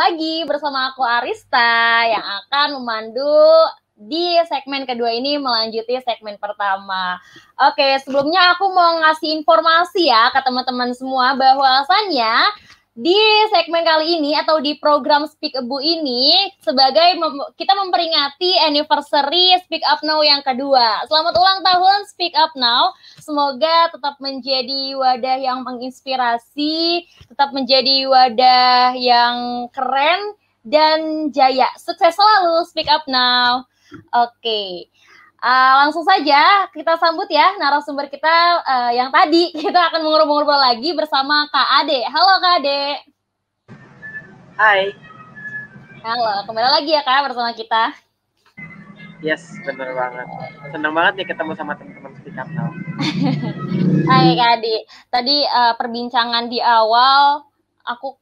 lagi bersama aku Arista yang akan memandu di segmen kedua ini melanjuti segmen pertama. Oke, sebelumnya aku mau ngasih informasi ya ke teman-teman semua bahwasannya di segmen kali ini atau di program Speak Ebu ini sebagai kita memperingati anniversary Speak Up Now yang kedua. Selamat ulang tahun Speak Up Now. Semoga tetap menjadi wadah yang menginspirasi, tetap menjadi wadah yang keren dan jaya. Sukses selalu Speak Up Now. Oke. Langsung saja kita sambut ya narasumber kita yang tadi. Kita akan mengobrol-ngobrol lagi bersama Kak Ade. Halo Kak Ade. Hai. Halo, kembali lagi ya Kak bersama kita. Yes, bener banget. Senang banget nih ketemu sama teman-teman Speak Up Now. Hai Kak Ade. Tadi perbincangan di awal aku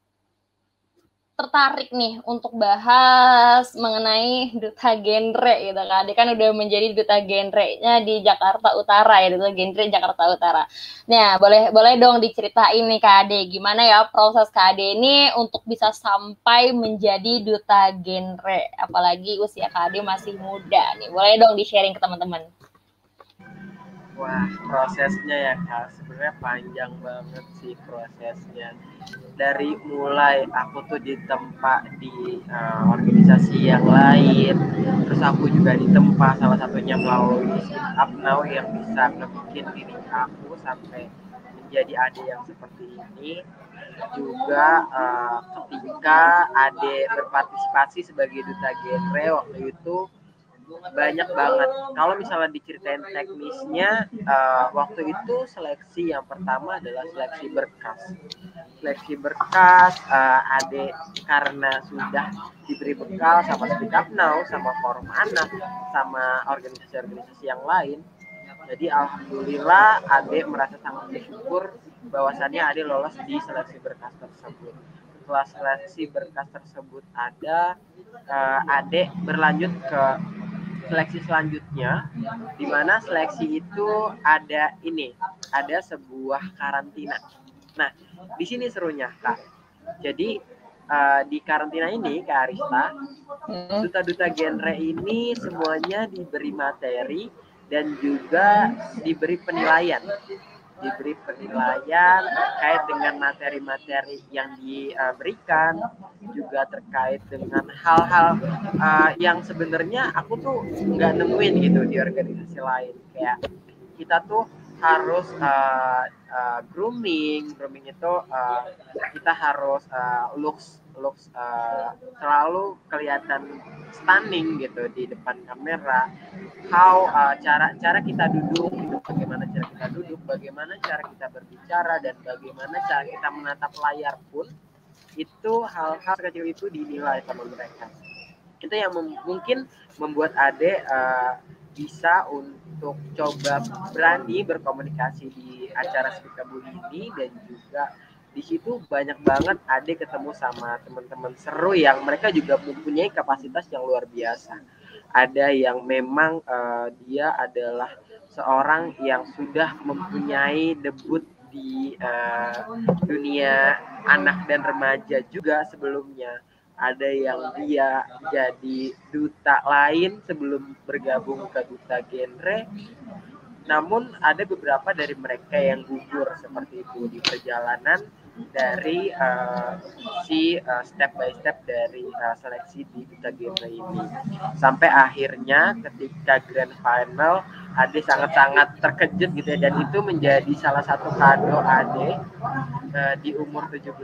tertarik nih untuk bahas mengenai duta genre gitu kan. Dia kan udah menjadi duta genre-nya di Jakarta Utara ya, duta genre Jakarta Utara. Nah, boleh dong diceritain nih Kak Ade, gimana ya proses Kak Ade ini untuk bisa sampai menjadi duta genre, apalagi usia Kak Ade masih muda nih. Boleh dong di-sharing ke teman-teman. Wah, prosesnya ya Kak, sebenarnya panjang banget sih prosesnya. Dari mulai aku tuh ditempa di organisasi yang lain, terus aku juga ditempa salah satunya melalui Speak Up Now yang bisa ngebikin diri aku sampai menjadi Ade yang seperti ini. Juga ketika Ade berpartisipasi sebagai duta genre waktu itu banyak banget. Kalau misalnya diceritain teknisnya, waktu itu seleksi yang pertama adalah seleksi berkas. Seleksi berkas, Ade karena sudah diberi bekal sama Speak Up Now, sama Forum Anak, sama organisasi-organisasi yang lain. Jadi alhamdulillah Ade merasa sangat bersyukur bahwasannya Ade lolos di seleksi berkas tersebut. Setelah seleksi berkas tersebut ada, Ade berlanjut ke seleksi selanjutnya, di mana seleksi itu ada sebuah karantina. Nah, di sini serunya Kak. Jadi di karantina ini Kak Arista, duta-duta genre ini semuanya diberi materi dan juga diberi penilaian terkait dengan materi-materi yang diberikan, juga terkait dengan hal-hal yang sebenarnya aku tuh nggak nemuin gitu di organisasi lain. Kayak kita tuh harus grooming itu kita harus looks selalu kelihatan stunning gitu di depan kamera. Cara kita duduk gitu, bagaimana cara kita duduk, bagaimana cara kita berbicara, dan bagaimana cara kita menatap layar pun itu hal-hal kecil itu dinilai sama mereka. Itu yang mungkin membuat Ade bisa untuk coba berani berkomunikasi di acara Speak Up ini, dan juga di situ banyak banget Ade ketemu sama teman-teman seru yang mereka juga mempunyai kapasitas yang luar biasa. Ada yang memang dia adalah seorang yang sudah mempunyai debut di dunia anak dan remaja juga sebelumnya. Ada yang dia jadi duta lain sebelum bergabung ke duta genre. Namun ada beberapa dari mereka yang gugur seperti itu di perjalanan dari step by step dari seleksi di duta genre ini. Sampai akhirnya ketika grand final Ade sangat-sangat terkejut gitu ya, dan itu menjadi salah satu kado Ade di umur 17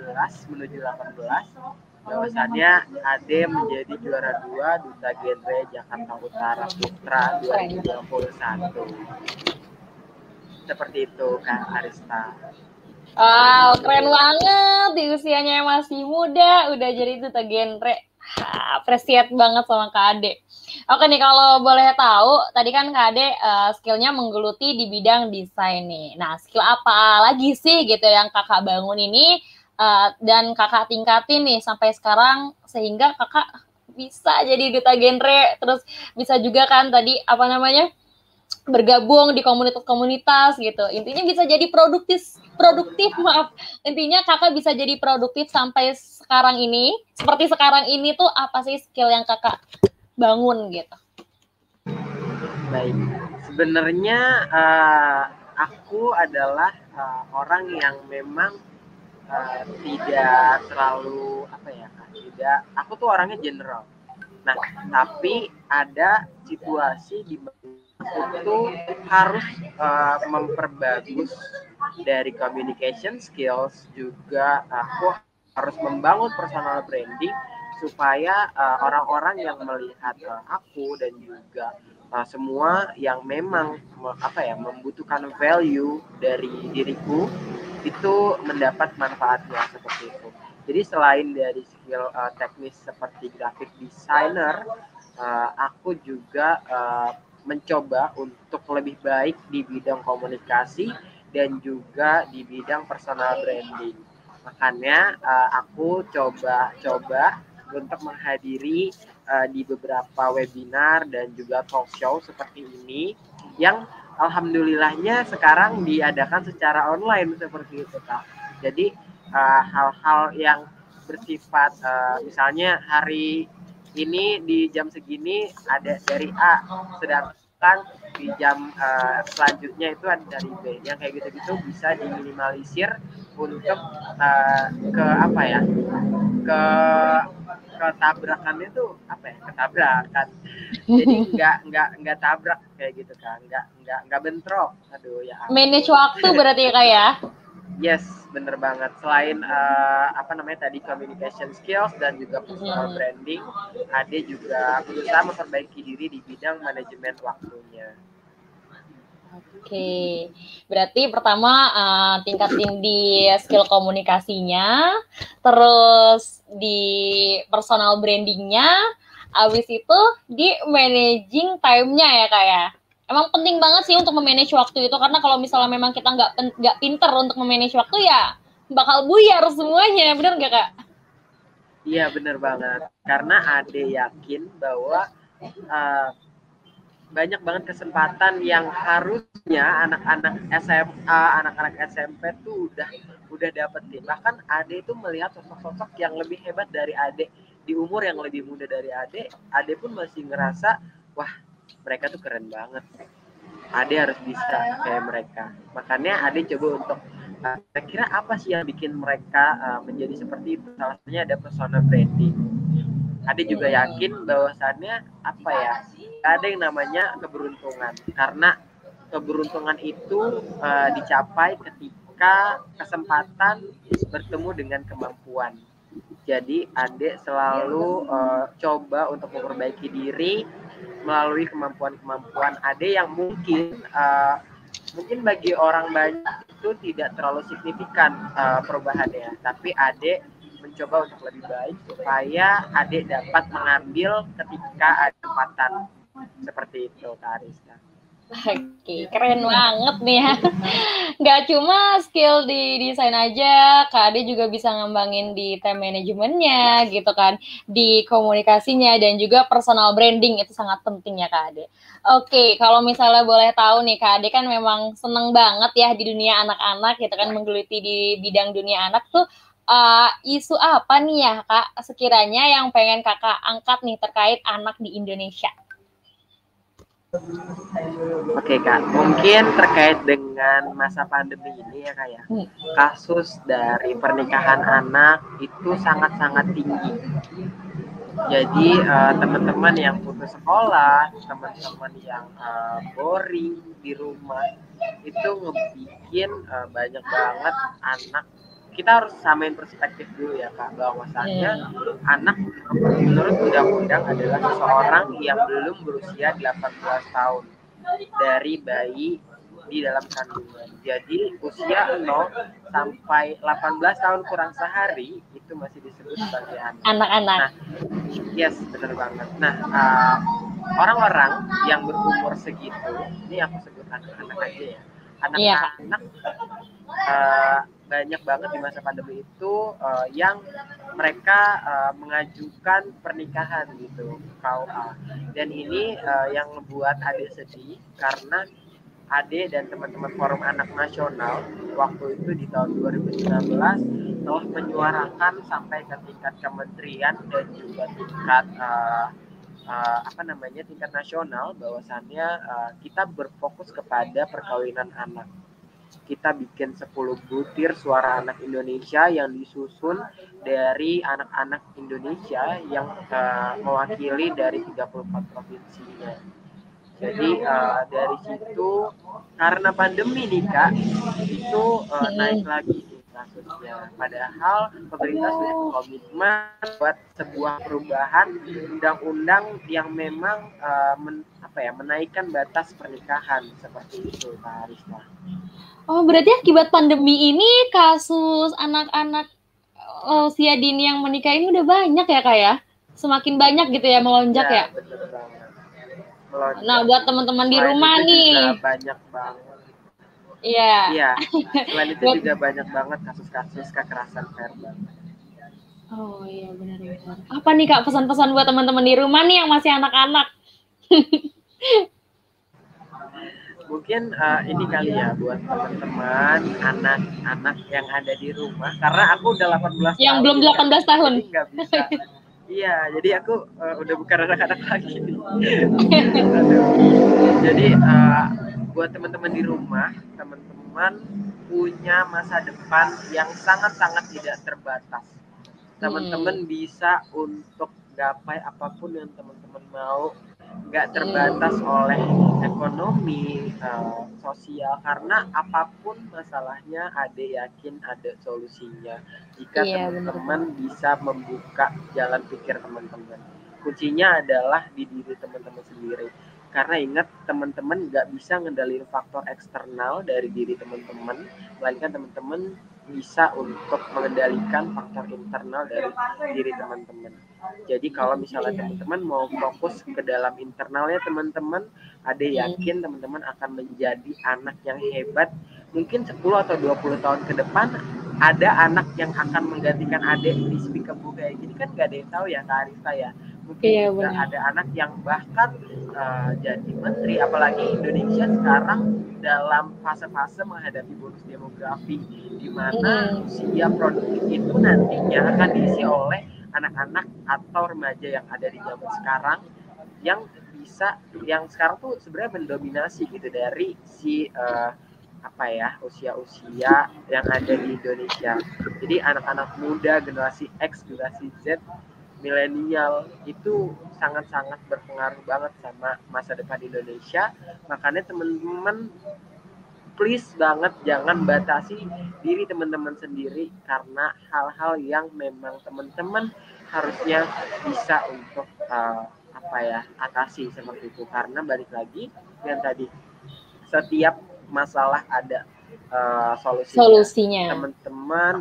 menuju 18, bahwasannya Ade menjadi juara 2 duta genre Jakarta Utara Putra 2021. Seperti itu Kak Arista. Wow, keren banget di usianya yang masih muda udah jadi duta genre. Appreciate banget sama Kak Ade. Oke nih, kalau boleh tahu, tadi kan Kak Ade skillnya menggeluti di bidang desain nih. Nah, skill apa lagi sih gitu yang kakak bangun ini dan kakak tingkatin nih sampai sekarang sehingga kakak bisa jadi duta genre, terus bisa juga kan tadi apa namanya bergabung di komunitas-komunitas gitu. Intinya bisa jadi produktif, maaf. Intinya kakak bisa jadi produktif sampai sekarang ini. Seperti sekarang ini tuh apa sih skill yang kakak bangun gitu? Baik, sebenarnya aku adalah orang yang memang tidak terlalu apa ya Kak, tidak, aku tuh orangnya general. Nah, tapi ada situasi di mana itu harus memperbagus dari communication skills, juga aku harus membangun personal branding supaya orang-orang yang melihat aku dan juga semua yang memang membutuhkan value dari diriku itu mendapat manfaatnya seperti itu. Jadi selain dari skill teknis seperti graphic designer, aku juga mencoba untuk lebih baik di bidang komunikasi dan juga di bidang personal branding. Makanya aku coba untuk menghadiri di beberapa webinar dan juga talk show seperti ini yang alhamdulillahnya sekarang diadakan secara online seperti itu Kak. Jadi hal-hal yang bersifat misalnya hari ini di jam segini ada dari A, sedangkan di jam selanjutnya itu ada dari B. Yang kayak gitu-gitu bisa diminimalisir untuk ke apa ya, ke ketabrakannya tuh apa ya, ketabrakan. Jadi nggak tabrak kayak gitu kan, nggak bentrok. Aduh ya. Manage waktu berarti ya Kak ya? Yes, bener banget. Selain tadi communication skills dan juga personal branding, Ade juga berusaha memperbaiki diri di bidang manajemen waktunya. Oke, berarti pertama tingkatin di skill komunikasinya, terus di personal brandingnya, abis itu di managing time-nya ya Kak ya. Emang penting banget sih untuk memanage waktu itu, karena kalau misalnya memang kita nggak pinter untuk memanage waktu ya bakal buyar semuanya, bener nggak Kak? Iya bener banget, karena Ade yakin bahwa banyak banget kesempatan yang harusnya anak-anak SMA, anak-anak SMP tuh udah dapetin. Bahkan Ade itu melihat sosok-sosok yang lebih hebat dari Ade di umur yang lebih muda dari Ade. Ade pun masih ngerasa, wah mereka tuh keren banget. Ade harus bisa kayak mereka. Makanya Ade coba untuk kira-kira apa sih yang bikin mereka menjadi seperti itu. Salah satunya ada personal branding. Ade juga yakin bahwasannya ada yang namanya keberuntungan, karena keberuntungan itu dicapai ketika kesempatan bertemu dengan kemampuan. Jadi Ade selalu coba untuk memperbaiki diri melalui kemampuan-kemampuan Ade yang mungkin bagi orang banyak itu tidak terlalu signifikan perubahannya, tapi Ade mencoba untuk lebih baik supaya Ade dapat mengambil ketika ada kesempatan seperti itu Kak Ariska. Oke, keren banget nih ya. Nggak cuma skill di desain aja, Kak Ade juga bisa ngembangin di time manajemennya gitu kan, di komunikasinya dan juga personal branding, itu sangat penting ya Kak Ade. Oke, kalau misalnya boleh tahu nih Kak Ade kan memang seneng banget ya di dunia anak-anak gitu kan, menggeluti di bidang dunia anak tuh. Isu apa nih ya Kak sekiranya yang pengen Kakak angkat nih terkait anak di Indonesia? Oke Kak, mungkin terkait dengan masa pandemi ini ya Kak ya, kasus dari pernikahan anak itu sangat-sangat tinggi. Jadi teman-teman yang putus sekolah, teman-teman yang boring di rumah, itu ngebikin banyak banget anak. Kita harus samain perspektif dulu ya Kak, bahwasanya anak menurut undang-undang adalah seseorang yang belum berusia 18 tahun dari bayi di dalam kandungan. Jadi usia 0 sampai 18 tahun kurang sehari itu masih disebut sebagai anak. Anak-anak. Nah, yes, benar banget. Nah, orang-orang yang berumur segitu, ini aku sebut anak-anak aja ya. Anak-anak banyak banget di masa pandemi itu yang mereka mengajukan pernikahan gitu KUA. Dan ini yang membuat Ade sedih karena Ade dan teman-teman Forum Anak Nasional waktu itu di tahun 2019 telah menyuarakan sampai ke tingkat kementerian dan juga tingkat tingkat nasional bahwasannya kita berfokus kepada perkawinan anak. Kita bikin 10 butir suara anak Indonesia yang disusun dari anak-anak Indonesia yang mewakili dari 34 provinsinya. Jadi dari situ karena pandemi nih Kak, itu naik lagi nih kasusnya. Padahal pemerintah sudah berkomitmen buat sebuah perubahan undang-undang yang memang menaikkan batas pernikahan seperti itu Kak Arista. Oh, berarti akibat pandemi ini kasus anak-anak usia dini yang menikah ini udah banyak ya Kak ya? Semakin banyak gitu ya, melonjak ya? Betul banget. Melonjak. Nah, buat teman-teman di rumah nih. Banyak banget. Iya. Iya. Selain itu juga banyak banget kasus-kasus kekerasan verbal. Oh iya benar-benar. Apa nih Kak pesan-pesan buat teman-teman di rumah nih yang masih anak-anak? Mungkin ini kali ya buat teman-teman anak-anak yang ada di rumah, karena aku udah 18 yang tahun. Belum 18 tahun. Jadi nggak bisa. Iya, jadi aku udah bukan anak-anak lagi nih. Jadi buat teman-teman di rumah, teman-teman punya masa depan yang sangat-sangat tidak terbatas. Teman-teman bisa untuk gapai apapun yang teman-teman mau, nggak terbatas oleh ekonomi, sosial, karena apapun masalahnya Ade yakin ada solusinya jika teman-teman bisa membuka jalan pikir teman-teman. Kuncinya adalah di diri teman-teman sendiri, karena ingat teman-teman nggak bisa ngendalin faktor eksternal dari diri teman-teman, melainkan teman-teman bisa untuk mengendalikan faktor internal dari diri teman-teman. Jadi kalau misalnya teman-teman mau fokus ke dalam internalnya teman-teman, Ade yakin teman-teman akan menjadi anak yang hebat. Mungkin 10 atau 20 tahun ke depan ada anak yang akan menggantikan Ade di Speakable kayak gini, kan gak ada yang tahu ya Kak Arista ya. Mungkin juga ada anak yang bahkan jadi menteri, apalagi Indonesia sekarang dalam fase-fase menghadapi bonus demografi, di mana usia produktif itu nantinya akan diisi oleh anak-anak atau remaja yang ada di zaman sekarang, yang sekarang tuh sebenarnya mendominasi gitu dari si usia-usia yang ada di Indonesia. Jadi anak-anak muda, generasi X, generasi Z, milenial itu sangat-sangat berpengaruh banget sama masa depan Indonesia. Makanya teman-teman please banget jangan batasi diri teman-teman sendiri, karena hal-hal yang memang teman-teman harusnya bisa untuk atasi seperti itu. Karena balik lagi yang tadi, setiap masalah ada solusinya. Teman-teman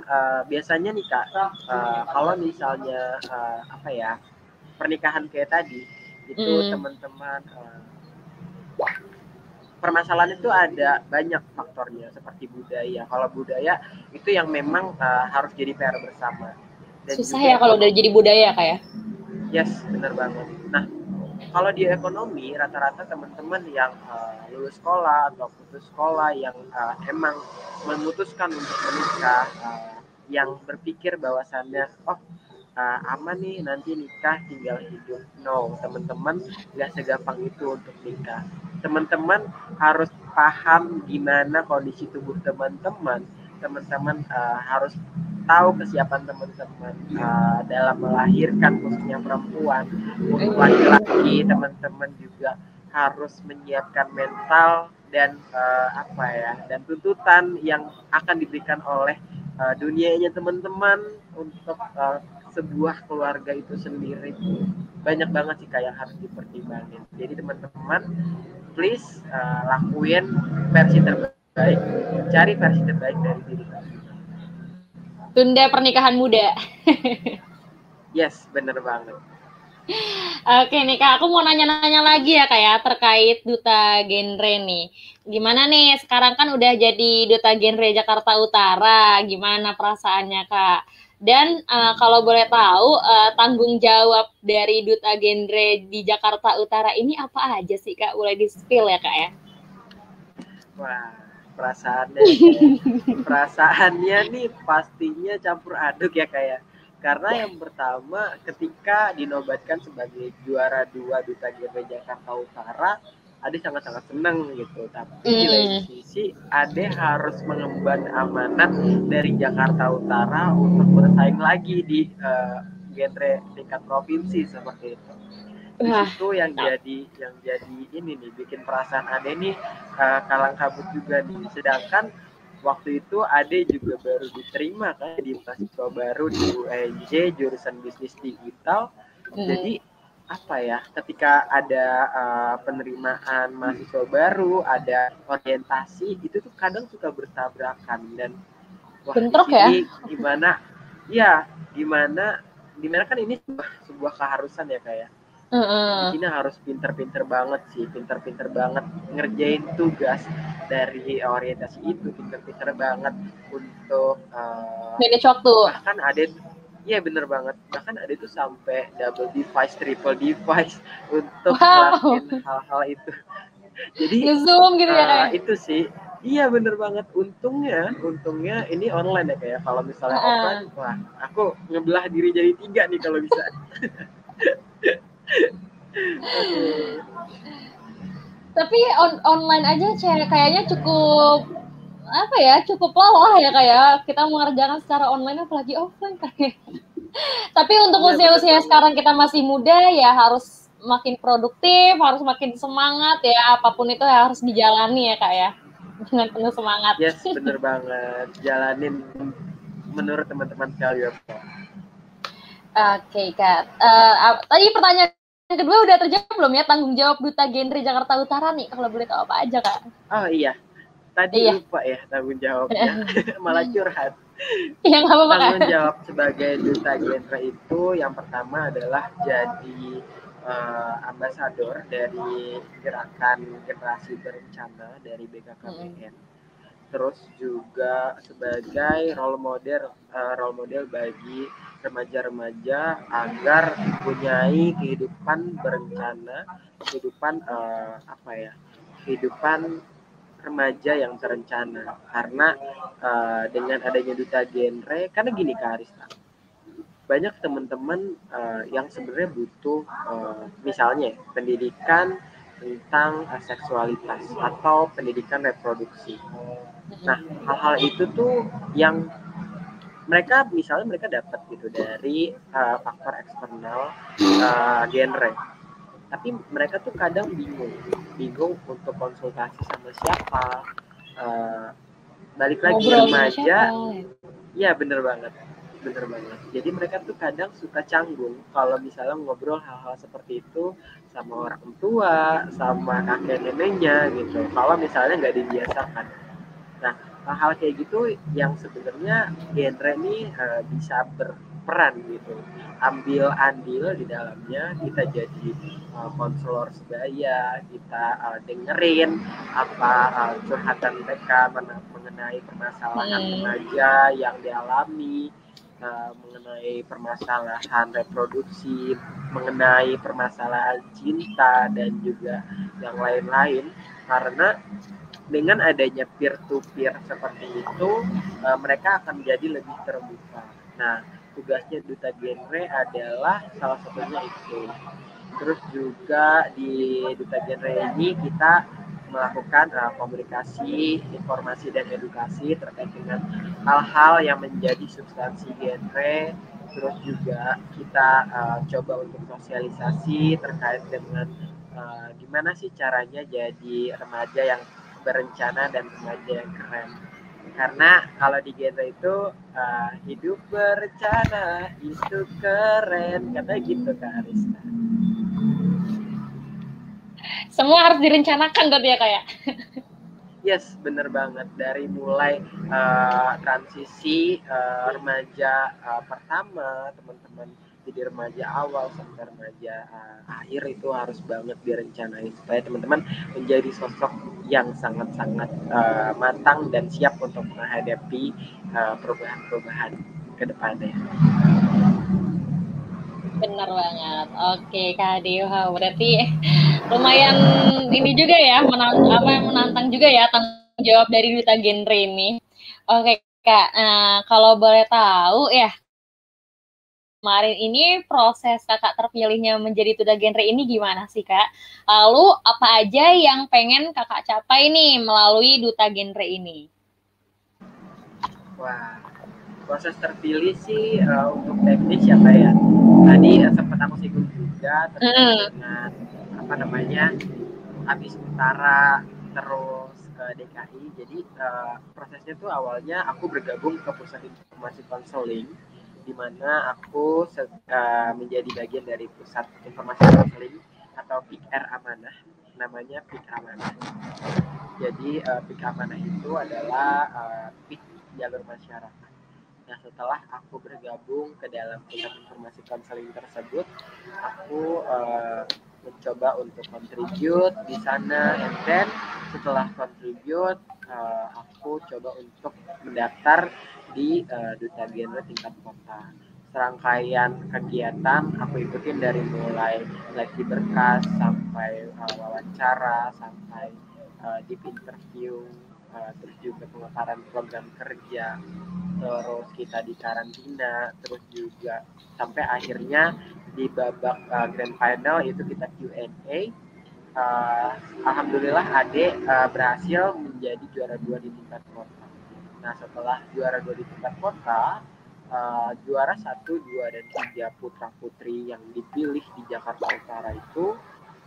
biasanya nih Kak, kalau misalnya pernikahan kayak tadi itu teman-teman permasalahan itu ada banyak faktornya, seperti budaya. Kalau budaya itu yang memang harus jadi PR bersama. Dan susah ya kalau udah jadi budaya Kak ya? Yes, benar banget. Nah, kalau di ekonomi rata-rata teman-teman yang lulus sekolah atau putus sekolah yang emang memutuskan untuk menikah, yang berpikir bahwasannya aman nih nanti nikah tinggal hidup. No, teman-teman nggak segampang itu untuk nikah. Teman-teman harus paham gimana kondisi tubuh teman-teman. Teman-teman harus tahu kesiapan teman-teman dalam melahirkan, khususnya perempuan. Untuk laki-laki, teman-teman juga harus menyiapkan mental dan dan tuntutan yang akan diberikan oleh dunianya teman-teman untuk sebuah keluarga itu sendiri. Banyak banget sih kayak harus dipertimbangin. Jadi teman-teman please lakuin versi terbaik, cari versi terbaik dari diri kalian. Tunda pernikahan muda. Yes, bener banget. Oke nih Kak, aku mau nanya-nanya lagi ya Kak ya, terkait duta genre nih. Gimana nih, sekarang kan udah jadi duta genre Jakarta Utara, gimana perasaannya Kak? Dan kalau boleh tahu, tanggung jawab dari duta genre di Jakarta Utara ini apa aja sih Kak? Boleh di-spill ya Kak ya? Wah, perasaannya kayak perasaannya nih pastinya campur aduk ya kayak karena yang pertama ketika dinobatkan sebagai juara dua duta genre Jakarta Utara, Ade sangat-sangat senang gitu. Tapi di lain Hmm, sisi, Ade harus mengemban amanat dari Jakarta Utara untuk bersaing lagi di genre tingkat provinsi seperti itu. Di wah, situ yang jadi ini nih bikin perasaan Ade nih kalang kabut juga nih. Sedangkan waktu itu Ade juga baru diterima kan di mahasiswa baru di UNJ jurusan bisnis digital. hmm, Jadi apa ya, ketika ada penerimaan mahasiswa baru, ada orientasi, itu tuh kadang suka bertabrakan dan wah di bentrok ya? sini gimana ya gimana kan ini sebuah keharusan ya kayak di Heeh. sini harus pinter-pinter banget sih, pinter-pinter banget ngerjain tugas dari orientasi itu, pinter-pinter banget untuk Manage waktu. bahkan ada iya bener banget, bahkan ada tuh sampai double device, triple device untuk Wow, ngelakuin hal-hal itu. Jadi nge-zoom gitu ya kayak. itu sih, iya bener banget. Untungnya ini online ya kayak. Kalau misalnya offline, Heeh. wah aku ngebelah diri jadi 3 nih kalau bisa. Aduh. Tapi online aja kayaknya cukup apa ya, cukup lelah ya kayak kita mengerjakan secara online apalagi offline kayak. Tapi untuk Iya bener usia-usia banget. sekarang kita masih muda ya harus makin produktif, harus makin semangat ya, apapun itu ya harus dijalani ya kak ya, dengan penuh semangat. Yes, bener banget. Jalanin menurut teman-teman sekalian. Oke kak, tadi pertanyaan kedua udah terjawab belum ya, tanggung jawab duta genre Jakarta Utara nih kalau boleh tahu apa aja kak? Oh iya, tadi Iya. lupa ya tanggung jawabnya. Malah curhat. Iya nggak apa-apa kak. Tanggung jawab sebagai duta genre itu yang pertama adalah jadi ambasador dari gerakan generasi berencana dari BKKBN. Terus juga sebagai role model bagi remaja-remaja agar mempunyai kehidupan berencana, kehidupan apa ya, kehidupan remaja yang terencana. Karena dengan adanya duta genre, karena gini Kak Arista, banyak teman-teman yang sebenarnya butuh misalnya pendidikan tentang seksualitas atau pendidikan reproduksi. Nah, hal-hal itu tuh yang mereka dapat gitu dari faktor eksternal genre. Tapi mereka tuh kadang bingung untuk konsultasi sama siapa. Uh, Balik lagi Ngobrol sama siapa? remaja, iya bener banget. Jadi mereka tuh kadang suka canggung kalau misalnya ngobrol hal-hal seperti itu sama orang tua, sama kakek neneknya gitu. Kalau misalnya nggak dibiasakan. Nah, hal-hal kayak gitu yang sebenarnya genre ini bisa berperan gitu. Ambil andil di dalamnya, kita jadi konselor sebaya, kita dengerin apa curhatan mereka mengenai permasalahan remaja yang dialami, mengenai permasalahan reproduksi, mengenai permasalahan cinta dan juga yang lain-lain. Karena dengan adanya peer to peer seperti itu mereka akan menjadi lebih terbuka. Nah, tugasnya duta genre adalah salah satunya itu. Terus juga di duta genre ini kita melakukan komunikasi, informasi dan edukasi terkait dengan hal-hal yang menjadi substansi genre. Terus juga kita coba untuk sosialisasi terkait dengan gimana sih caranya jadi remaja yang berencana dan remaja yang keren. Karena kalau di genre itu hidup berencana itu keren, katanya gitu Kak Arista. Semua harus direncanakan berarti ya kayak. Yes, bener banget. Dari mulai transisi remaja pertama, teman-teman jadi remaja awal sampai remaja akhir itu harus banget direncanain supaya teman-teman menjadi sosok yang sangat-sangat matang dan siap untuk menghadapi perubahan-perubahan ke depannya. Benar banget. Oke, Kak Dewa. Berarti lumayan ini juga ya, menantang juga ya tanggung jawab dari Duta Genre ini. Oke, Kak. Kalau boleh tahu ya, kemarin ini proses Kakak terpilihnya menjadi Duta Genre ini gimana sih, Kak? Lalu apa aja yang pengen Kakak capai nih melalui Duta Genre ini? Wah, proses terpilih sih untuk teknis ya Kak ya. Tadi sempat aku singgung juga terkait dengan apa namanya habis utara terus ke DKI. Jadi prosesnya tuh awalnya aku bergabung ke pusat informasi konseling di mana aku menjadi bagian dari pusat informasi konseling atau PIKR Amanah, namanya PIK Amanah. Jadi PIK Amanah itu adalah PIK jalur masyarakat. Nah, setelah aku bergabung ke dalam pusat informasi konseling tersebut, aku mencoba untuk contribute di sana, and then setelah contribute, aku coba untuk mendaftar di Duta Genre tingkat kota. Serangkaian kegiatan aku ikutin dari mulai seleksi berkas sampai wawancara sampai deep interview, terus juga pemaparan program kerja, terus kita di karantina, terus juga sampai akhirnya di babak grand final itu kita Q&A. Alhamdulillah Ade berhasil menjadi juara 2 di tingkat kota. Nah, setelah juara 2 di tingkat kota, juara 1, 2, dan 3 putra-putri yang dipilih di Jakarta Utara itu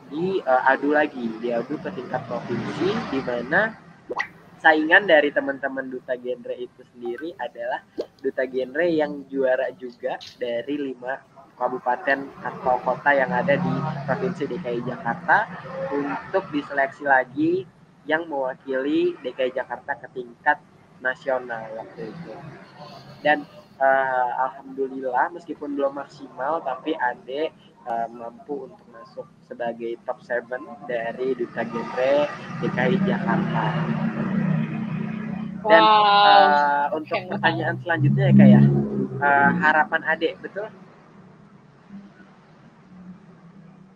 diadu ke tingkat provinsi, di mana saingan dari teman-teman Duta Genre itu sendiri adalah Duta Genre yang juara juga dari 5 kabupaten atau kota yang ada di Provinsi DKI Jakarta untuk diseleksi lagi yang mewakili DKI Jakarta ke tingkat nasional waktu itu. Dan alhamdulillah meskipun belum maksimal tapi Ade mampu untuk masuk sebagai top 7 dari Duta Genre DKI Jakarta. Dan untuk pertanyaan selanjutnya ya Kak ya, harapan Ade, betul?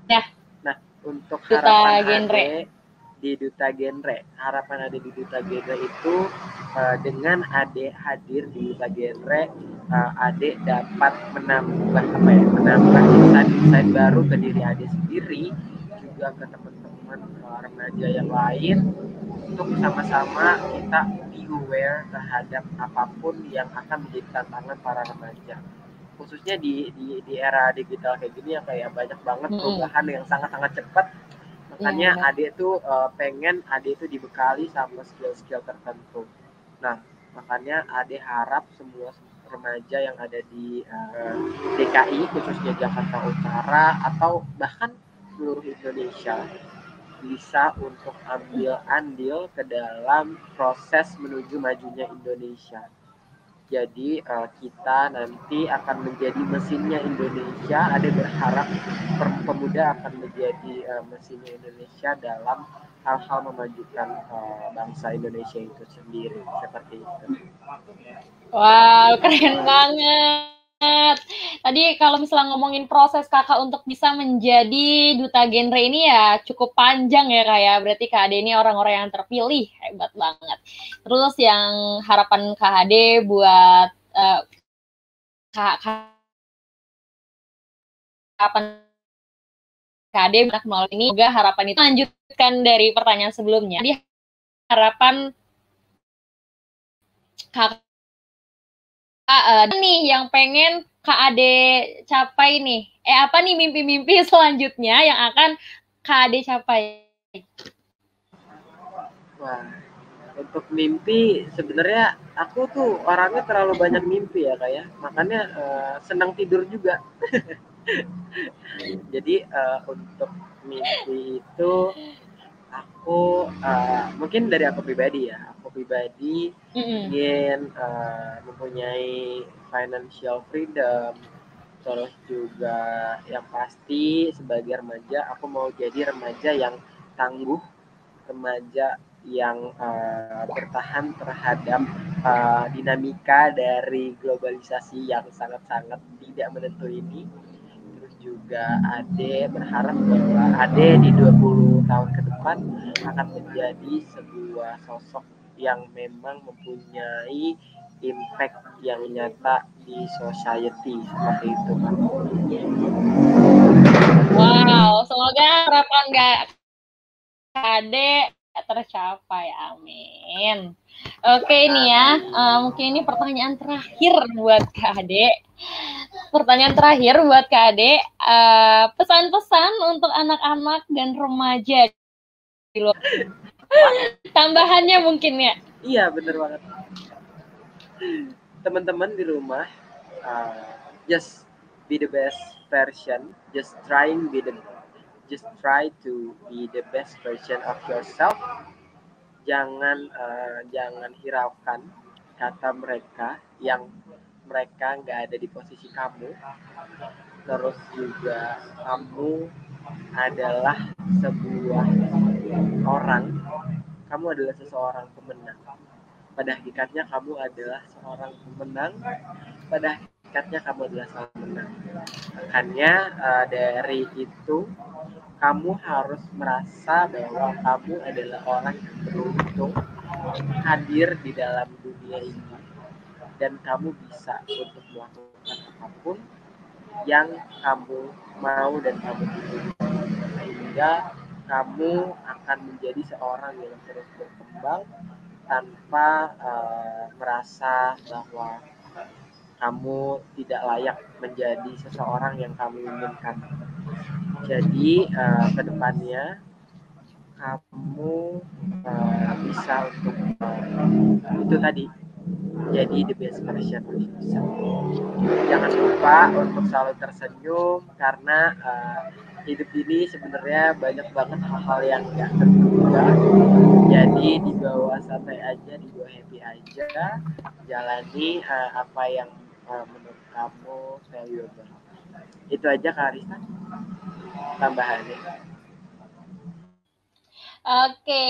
Ya. Nah, untuk harapan Ade di Duta Genre, harapan Ade di Duta Genre itu dengan Ade hadir di Duta Genre, Ade dapat menambah insight baru ke diri Ade sendiri, juga ke teman-teman remaja yang lain, untuk sama-sama kita be aware terhadap apapun yang akan menjadi tantangan para remaja, khususnya di era digital kayak gini ya, kayak banyak banget perubahan yang sangat-sangat cepat. Makanya Ade tuh pengen Ade tuh dibekali sama skill-skill tertentu. Nah, makanya Ade harap semua remaja yang ada di DKI, khususnya Jakarta Utara atau bahkan seluruh Indonesia, bisa untuk ambil andil ke dalam proses menuju majunya Indonesia. Jadi kita nanti akan menjadi mesinnya Indonesia. Ade berharap pemuda akan menjadi mesinnya Indonesia dalam hal-hal memajukan bangsa Indonesia itu sendiri, seperti itu. Wow, keren banget. Tadi kalau misalnya ngomongin proses Kakak untuk bisa menjadi Duta Genre ini ya cukup panjang ya Kak ya. Berarti Kak Ade ini orang-orang yang terpilih, hebat banget. Terus yang harapan Kak Ade buat harapan Kak Ade melalui ini juga harapan itu lanjutkan dari pertanyaan sebelumnya. Jadi harapan Kakak nih yang pengen Kak Ade capai nih. Apa nih mimpi-mimpi selanjutnya yang akan Kak Ade capai? Wah, untuk mimpi sebenarnya aku tuh orangnya terlalu banyak mimpi ya Kak ya. Makanya senang tidur juga. Jadi untuk mimpi itu aku mungkin dari aku pribadi ya. Aku pribadi ingin mempunyai financial freedom, Terus juga yang pasti sebagai remaja aku mau jadi remaja yang tangguh, remaja yang bertahan terhadap dinamika dari globalisasi yang sangat-sangat tidak menentu ini. Terus juga Ade berharap bahwa Ade di 20 tahun ke depan akan menjadi sebuah sosok yang memang mempunyai impact yang nyata di society, seperti itu, Kak. Wow, semoga harapan Kade tercapai, amin. Oke, ini ya, mungkin ini pertanyaan terakhir buat Kade. Pertanyaan terakhir buat Kade, pesan-pesan untuk anak-anak dan remaja di luar. Tambahannya mungkin ya. Iya, bener banget. Teman-teman di rumah, just be the best version, just try to be the best version of yourself. Jangan hiraukan kata mereka yang mereka nggak ada di posisi kamu. Terus juga kamu adalah sebuah orang, kamu adalah seseorang pemenang. Pada hakikatnya kamu adalah seorang pemenang. Pada hakikatnya kamu adalah seorang pemenang. Makanya dari itu kamu harus merasa bahwa kamu adalah orang yang beruntung hadir di dalam dunia ini, dan kamu bisa untuk melakukan apapun yang kamu mau dan kamu pilih, sehingga kamu akan menjadi seorang yang terus berkembang tanpa merasa bahwa kamu tidak layak menjadi seseorang yang kamu inginkan. Jadi kedepannya kamu bisa untuk itu tadi, jadi the best version of yourself. Jangan lupa untuk selalu tersenyum, karena hidup ini sebenarnya banyak banget hal-hal yang gak terduga. Jadi dibawa santai aja, dibawa happy aja, jalani apa yang menurut kamu valuable. Itu aja Kak Arista tambahannya. Oke,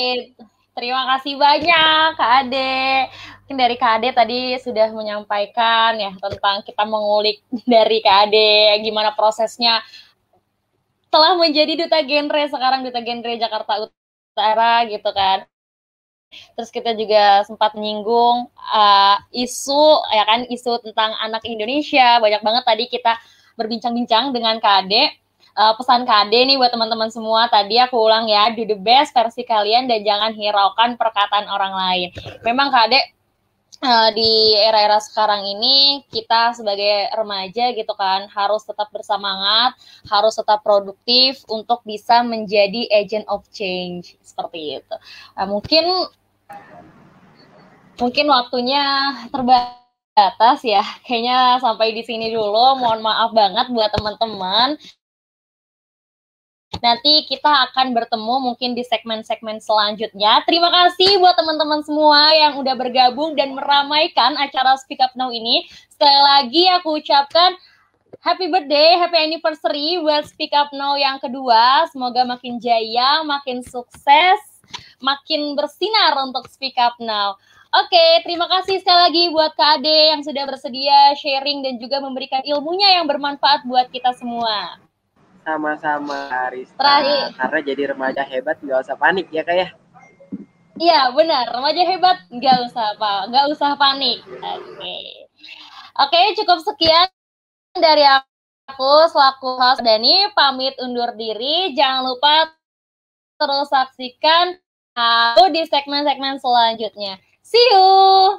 terima kasih banyak Kak Ade. Mungkin dari Kak Ade tadi sudah menyampaikan ya tentang kita mengulik dari Kak Ade gimana prosesnya telah menjadi duta genre, sekarang duta genre Jakarta Utara gitu kan. Terus kita juga sempat menyinggung isu ya kan, isu tentang anak Indonesia. Banyak banget tadi kita berbincang-bincang dengan Kak Ade. Pesan Kak Ade nih buat teman-teman semua, tadi aku ulang ya, do the best versi kalian dan jangan hiraukan perkataan orang lain. Memang Kak Ade, di era-era sekarang ini kita sebagai remaja gitu kan harus tetap bersemangat, harus tetap produktif untuk bisa menjadi agent of change seperti itu. Mungkin waktunya terbatas ya, kayaknya sampai di sini dulu. Mohon maaf banget buat teman-teman. Nanti kita akan bertemu mungkin di segmen-segmen selanjutnya. Terima kasih buat teman-teman semua yang udah bergabung dan meramaikan acara Speak Up Now ini. Sekali lagi aku ucapkan happy birthday, happy anniversary buat Speak Up Now yang kedua. Semoga makin jaya, makin sukses, makin bersinar untuk Speak Up Now. Oke, terima kasih sekali lagi buat Kak Ade yang sudah bersedia sharing dan juga memberikan ilmunya yang bermanfaat buat kita semua. Sama-sama Arista, karena jadi remaja hebat nggak usah panik ya Kak ya. Iya benar, remaja hebat nggak usah panik. Oke, cukup sekian dari aku selaku host Dani, pamit undur diri. Jangan lupa terus saksikan aku di segmen-segmen selanjutnya. See you.